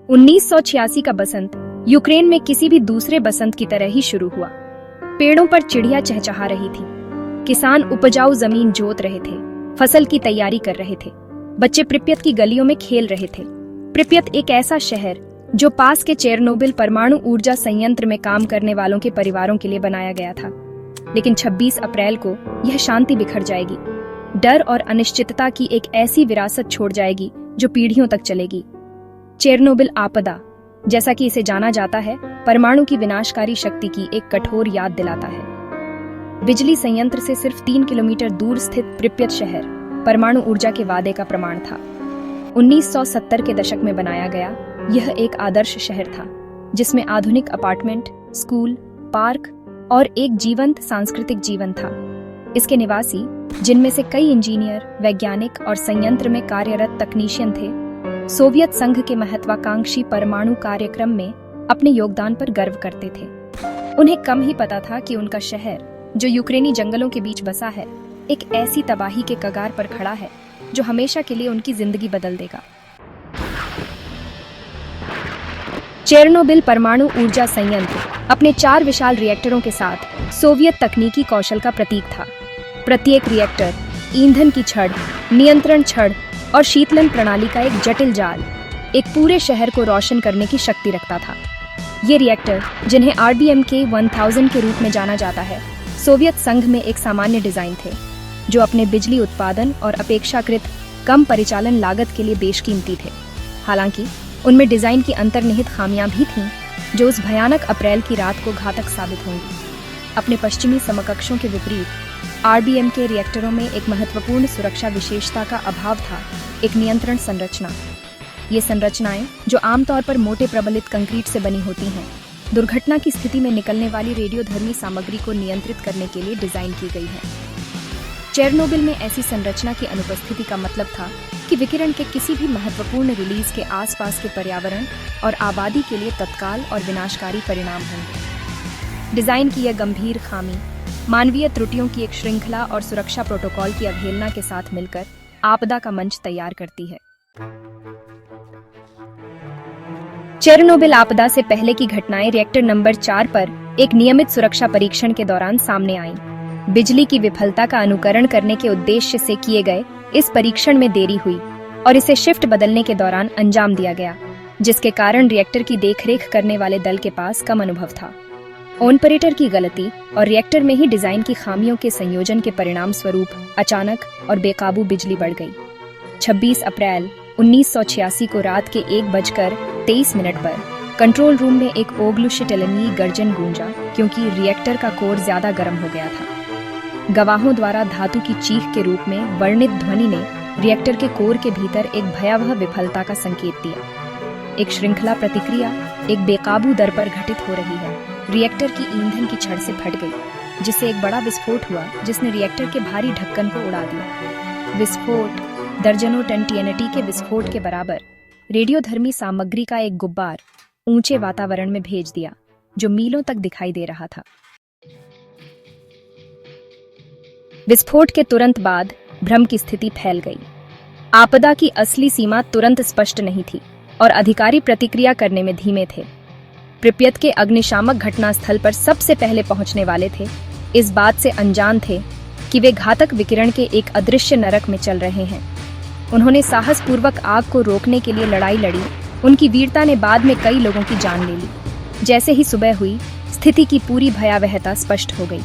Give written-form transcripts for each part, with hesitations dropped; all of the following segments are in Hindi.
1986 का बसंत यूक्रेन में किसी भी दूसरे बसंत की तरह ही शुरू हुआ। पेड़ों पर चिड़िया चहचहा रही थी, किसान उपजाऊ जमीन जोत रहे थे, फसल की तैयारी कर रहे थे, बच्चे प्रिप्यत की गलियों में खेल रहे थे। प्रिप्यत एक ऐसा शहर जो पास के चेरनोबिल परमाणु ऊर्जा संयंत्र में काम करने वालों के परिवारों के लिए बनाया गया था। लेकिन 26 अप्रैल को यह शांति बिखर जाएगी, डर और अनिश्चितता की एक ऐसी विरासत छोड़ जाएगी जो पीढ़ियों तक चलेगी। चेरनोबिल आपदा, जैसा कि इसे जाना जाता है, परमाणु की विनाशकारी शक्ति की एक कठोर याद दिलाता है। बिजली संयंत्र से सिर्फ 3 किलोमीटर दूर स्थित प्रिप्यत शहर परमाणु ऊर्जा के वादे का प्रमाण था। 1970 के दशक में बनाया गया यह एक आदर्श शहर था, जिसमें आधुनिक अपार्टमेंट, स्कूल, पार्क और एक जीवंत सांस्कृतिक जीवन था। इसके निवासी, जिनमें से कई इंजीनियर, वैज्ञानिक और संयंत्र में कार्यरत तकनीशियन थे, सोवियत संघ के महत्वाकांक्षी परमाणु कार्यक्रम में अपने योगदान पर गर्व करते थे। उन्हें कम ही पता था कि उनका शहर, जो यूक्रेनी जंगलों के बीच बसा है, एक ऐसी तबाही के कगार पर खड़ा है जो हमेशा के लिए उनकी जिंदगी बदल देगा। चेरनोबिल परमाणु ऊर्जा संयंत्र अपने 4 विशाल रिएक्टरों के साथ सोवियत तकनीकी कौशल का प्रतीक था। प्रत्येक रिएक्टर ईंधन की छड़, नियंत्रण छड़ और शीतलन प्रणाली का एक जटिल जाल एक पूरे शहर को रोशन करने की शक्ति रखता था। ये रिएक्टर, जिन्हें RBMK 1000 के रूप में जाना जाता है, सोवियत संघ में एक सामान्य डिजाइन थे, जो अपने बिजली उत्पादन और अपेक्षाकृत कम परिचालन लागत के लिए बेशकीमती थे। हालांकि उनमें डिजाइन की अंतर्निहित खामियां भी थीं, जो उस भयानक अप्रैल की रात को घातक साबित होंगी। अपने पश्चिमी समकक्षों के विपरीत RBMK रिएक्टरों में एक महत्वपूर्ण सुरक्षा विशेषता का अभाव था, एक नियंत्रण संरचना। ये संरचनाएं, जो आमतौर पर मोटे प्रबलित कंक्रीट से बनी होती हैं, दुर्घटना की स्थिति में निकलने वाली रेडियोधर्मी सामग्री को नियंत्रित करने के लिए डिजाइन की गई है। चेरनोबिल में ऐसी संरचना की अनुपस्थिति का मतलब था कि विकिरण के किसी भी महत्वपूर्ण रिलीज के आसपास के पर्यावरण और आबादी के लिए तत्काल और विनाशकारी परिणाम होंगे। डिजाइन की यह गंभीर खामी मानवीय त्रुटियों की एक श्रृंखला और सुरक्षा प्रोटोकॉल की अवहेलना के साथ मिलकर आपदा का मंच तैयार करती है। चेरनोबिल आपदा से पहले की घटनाएं रिएक्टर नंबर 4 पर एक नियमित सुरक्षा परीक्षण के दौरान सामने आईं। बिजली की विफलता का अनुकरण करने के उद्देश्य से किए गए इस परीक्षण में देरी हुई और इसे शिफ्ट बदलने के दौरान अंजाम दिया गया, जिसके कारण रिएक्टर की देखरेख करने वाले दल के पास कम अनुभव था। ऑपरेटर की गलती और रिएक्टर में ही डिजाइन की खामियों के संयोजन के परिणाम स्वरूप अचानक और बेकाबू बिजली बढ़ गई। 26 अप्रैल 1986 को रात के 1:23 पर कंट्रोल रूम में एक ओग्लुशिटेलनी गर्जन गूंजा, क्योंकि रिएक्टर का कोर ज्यादा गर्म हो गया था। गवाहों द्वारा धातु की चीख के रूप में वर्णित ध्वनि ने रिएक्टर के कोर के भीतर एक भयावह विफलता का संकेत दिया। एक श्रृंखला प्रतिक्रिया एक बेकाबू दर पर घटित हो रही है। रिएक्टर की ईंधन की छड़ से फट गई, जिससे एक बड़ा विस्फोट हुआ, जिसने रिएक्टर के भारी ढक्कन को उड़ा दिया। विस्फोट दर्जनों टन TNT के विस्फोट के बराबर रेडियोधर्मी सामग्री का एक गुब्बार ऊंचे वातावरण में भेज दिया, जो मीलों तक दिखाई दे रहा था। विस्फोट के तुरंत बाद भ्रम की स्थिति फैल गई। आपदा की असली सीमा तुरंत स्पष्ट नहीं थी और अधिकारी प्रतिक्रिया करने में धीमे थे। प्रिप्यत के अग्निशामक घटनास्थल पर सबसे पहले पहुंचने वाले थे, इस बात से अनजान थे कि वे घातक विकिरण के एक अदृश्य नरक में चल रहे हैं। उन्होंने साहसपूर्वक आग को रोकने के लिए लड़ाई लड़ी। उनकी वीरता ने बाद में कई लोगों की जान ले ली। जैसे ही सुबह हुई, स्थिति की पूरी भयावहता स्पष्ट हो गई।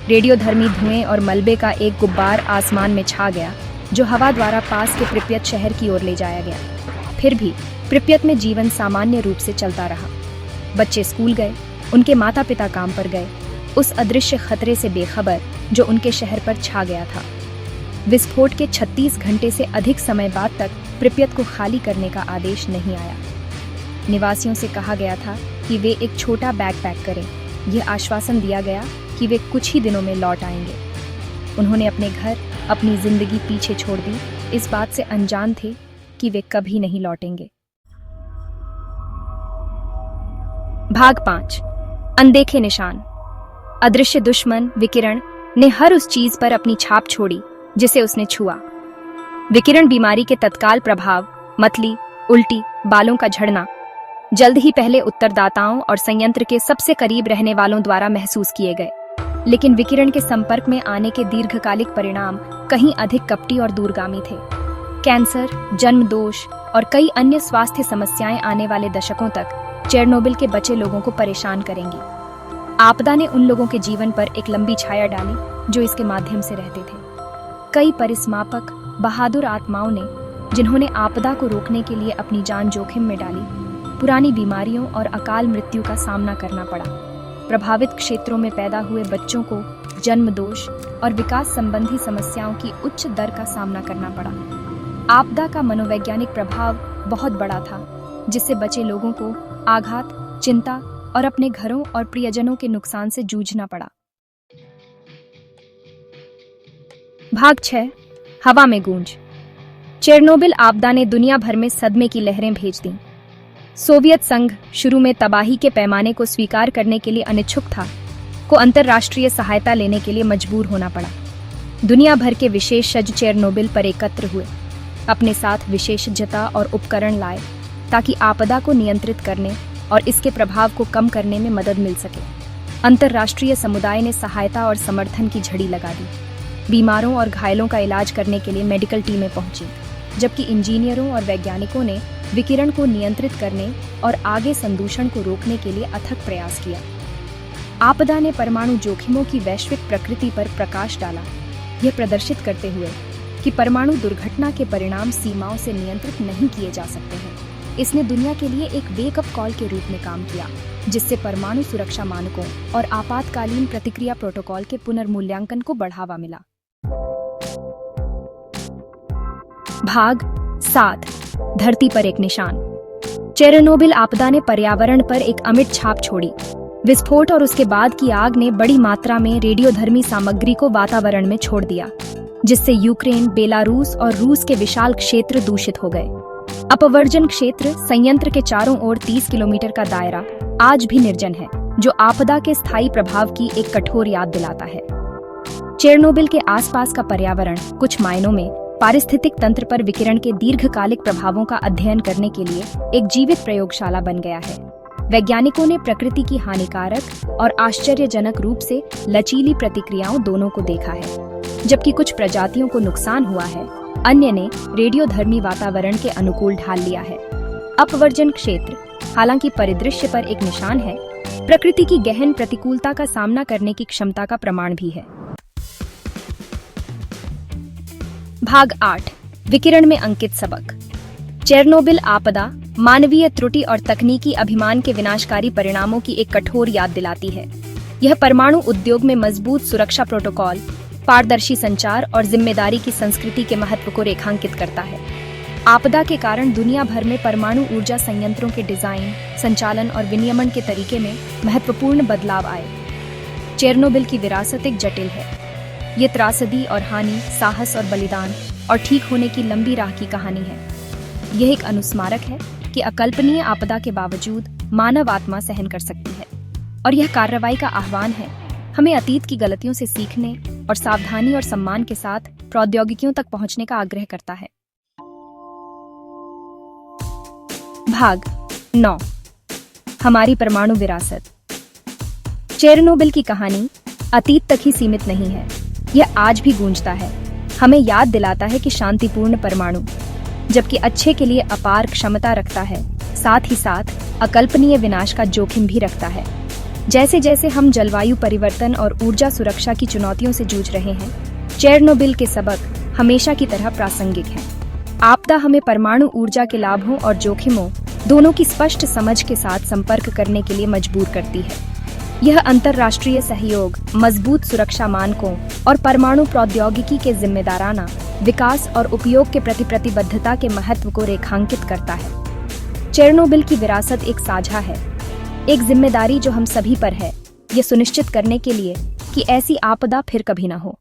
रेडियोधर्मी धुएं और मलबे का एक गुब्बार आसमान में छा गया, जो हवा द्वारा पास के प्रिप्यत शहर की ओर ले जाया गया। फिर भी प्रिप्यत में जीवन सामान्य रूप से चलता रहा। बच्चे स्कूल गए, उनके माता पिता काम पर गए, उस अदृश्य खतरे से बेखबर जो उनके शहर पर छा गया था। विस्फोट के 36 घंटे से अधिक समय बाद तक प्रिप्यत को खाली करने का आदेश नहीं आया। निवासियों से कहा गया था कि वे एक छोटा बैग पैक करें। यह आश्वासन दिया गया कि वे कुछ ही दिनों में लौट आएंगे। उन्होंने अपने घर, अपनी जिंदगी पीछे छोड़ दी, इस बात से अनजान थे कि वे कभी नहीं लौटेंगे। भाग 5 अनदेखे निशान। अदृश्य दुश्मन विकिरण ने हर उस चीज पर अपनी छाप छोड़ी जिसे उसने छुआ। विकिरण बीमारी के तत्काल प्रभाव, मतली, उल्टी, बालों का झड़ना जल्द ही पहले उत्तरदाताओं और संयंत्र के सबसे करीब रहने वालों द्वारा महसूस किए गए, लेकिन विकिरण के संपर्क में आने के दीर्घकालिक परिणाम कहीं अधिक कपटी और दूरगामी थे। कैंसर, जन्म दोष और कई अन्य स्वास्थ्य समस्याएं आने वाले दशकों तक चेरनोबिल के बचे लोगों को परेशान करेंगी। आपदा ने उन लोगों के जीवन पर एक लंबी छाया डाली जो इसके माध्यम से रहते थे। कई परिस्मापक बहादुर आत्माओं ने, जिन्होंने आपदा को रोकने के लिए अपनी जान जोखिम में डाली, पुरानी बीमारियों और अकाल मृत्यु का सामना करना पड़ा। प्रभावित क्षेत्रों में पैदा हुए बच्चों को जन्म दोष और विकास संबंधी समस्याओं की उच्च दर का सामना करना पड़ा। आपदा का मनोवैज्ञानिक प्रभाव बहुत बड़ा था, जिससे बचे लोगों को आघात, चिंता और अपने घरों और प्रियजनों के नुकसान से जूझना पड़ा। भाग 6, हवा में गूंज। चेरनोबिल आपदा ने दुनिया भर में सदमे की लहरें भेज दी। सोवियत संघ, शुरू में तबाही के पैमाने को स्वीकार करने के लिए अनिच्छुक था, को अंतर्राष्ट्रीय सहायता लेने के लिए मजबूर होना पड़ा। दुनिया भर के विशेषज्ञ चेरनोबिल पर एकत्र हुए, अपने साथ विशेषज्ञता और उपकरण लाए ताकि आपदा को नियंत्रित करने और इसके प्रभाव को कम करने में मदद मिल सके। अंतर्राष्ट्रीय समुदाय ने सहायता और समर्थन की झड़ी लगा दी। बीमारों और घायलों का इलाज करने के लिए मेडिकल टीमें पहुंची, जबकि इंजीनियरों और वैज्ञानिकों ने विकिरण को नियंत्रित करने और आगे संदूषण को रोकने के लिए अथक प्रयास किया। आपदा ने परमाणु जोखिमों की वैश्विक प्रकृति पर प्रकाश डाला, यह प्रदर्शित करते हुए कि परमाणु दुर्घटना के परिणाम सीमाओं से नियंत्रित नहीं किए जा सकते हैं। इसने दुनिया के लिए एक वेकअप कॉल के रूप में काम किया, जिससे परमाणु सुरक्षा मानकों और आपातकालीन प्रतिक्रिया प्रोटोकॉल के पुनर्मूल्यांकन को बढ़ावा मिला। भाग 7, धरती पर एक निशान। चेरनोबिल आपदा ने पर्यावरण पर एक अमिट छाप छोड़ी। विस्फोट और उसके बाद की आग ने बड़ी मात्रा में रेडियोधर्मी सामग्री को वातावरण में छोड़ दिया, जिससे यूक्रेन, बेलारूस और रूस के विशाल क्षेत्र दूषित हो गए। अपवर्जन क्षेत्र, संयंत्र के चारों ओर 30 किलोमीटर का दायरा, आज भी निर्जन है, जो आपदा के स्थायी प्रभाव की एक कठोर याद दिलाता है। चेरनोबिल के आसपास का पर्यावरण कुछ मायनों में पारिस्थितिक तंत्र पर विकिरण के दीर्घकालिक प्रभावों का अध्ययन करने के लिए एक जीवित प्रयोगशाला बन गया है। वैज्ञानिकों ने प्रकृति की हानिकारक और आश्चर्यजनक रूप से लचीली प्रतिक्रियाओं दोनों को देखा है। जबकि कुछ प्रजातियों को नुकसान हुआ है, अन्य ने रेडियोधर्मी वातावरण के अनुकूल ढाल लिया है। अपवर्जन क्षेत्र, हालांकि परिदृश्य पर एक निशान है, प्रकृति की गहन प्रतिकूलता का सामना करने की क्षमता का प्रमाण भी है। भाग 8, विकिरण में अंकित सबक। चेरनोबिल आपदा मानवीय त्रुटि और तकनीकी अभिमान के विनाशकारी परिणामों की एक कठोर याद दिलाती है। यह परमाणु उद्योग में मजबूत सुरक्षा प्रोटोकॉल, पारदर्शी संचार और जिम्मेदारी की संस्कृति के महत्व को रेखांकित करता है। आपदा के कारण दुनिया भर में परमाणु ऊर्जा संयंत्रों के डिजाइन, संचालन और विनियमन के तरीके में महत्वपूर्ण बदलाव आए। चेरनोबिल की विरासत एक जटिल है। ये त्रासदी और हानि, साहस और बलिदान और ठीक होने की लंबी राह की कहानी है। यह एक अनुस्मारक है कि अकल्पनीय आपदा के बावजूद मानव आत्मा सहन कर सकती है, और यह कार्रवाई का आह्वान है, हमें अतीत की गलतियों से सीखने और सावधानी और सम्मान के साथ प्रौद्योगिकियों तक पहुंचने का आग्रह करता है। भाग 9, हमारी परमाणु विरासत। चेरनोबिल की कहानी अतीत तक ही सीमित नहीं है, यह आज भी गूंजता है। हमें याद दिलाता है कि शांतिपूर्ण परमाणु, जबकि अच्छे के लिए अपार क्षमता रखता है, साथ ही साथ अकल्पनीय विनाश का जोखिम भी रखता है। जैसे जैसे हम जलवायु परिवर्तन और ऊर्जा सुरक्षा की चुनौतियों से जूझ रहे हैं, चेरनोबिल के सबक हमेशा की तरह प्रासंगिक हैं। आपदा हमें परमाणु ऊर्जा के लाभों और जोखिमों दोनों की स्पष्ट समझ के साथ संपर्क करने के लिए मजबूर करती है। यह अंतर्राष्ट्रीय सहयोग, मजबूत सुरक्षा मानकों और परमाणु प्रौद्योगिकी के जिम्मेदाराना विकास और उपयोग के प्रति प्रतिबद्धता के महत्व को रेखांकित करता है। चेरनोबिल की विरासत एक साझा है, एक जिम्मेदारी जो हम सभी पर है, यह सुनिश्चित करने के लिए कि ऐसी आपदा फिर कभी न हो।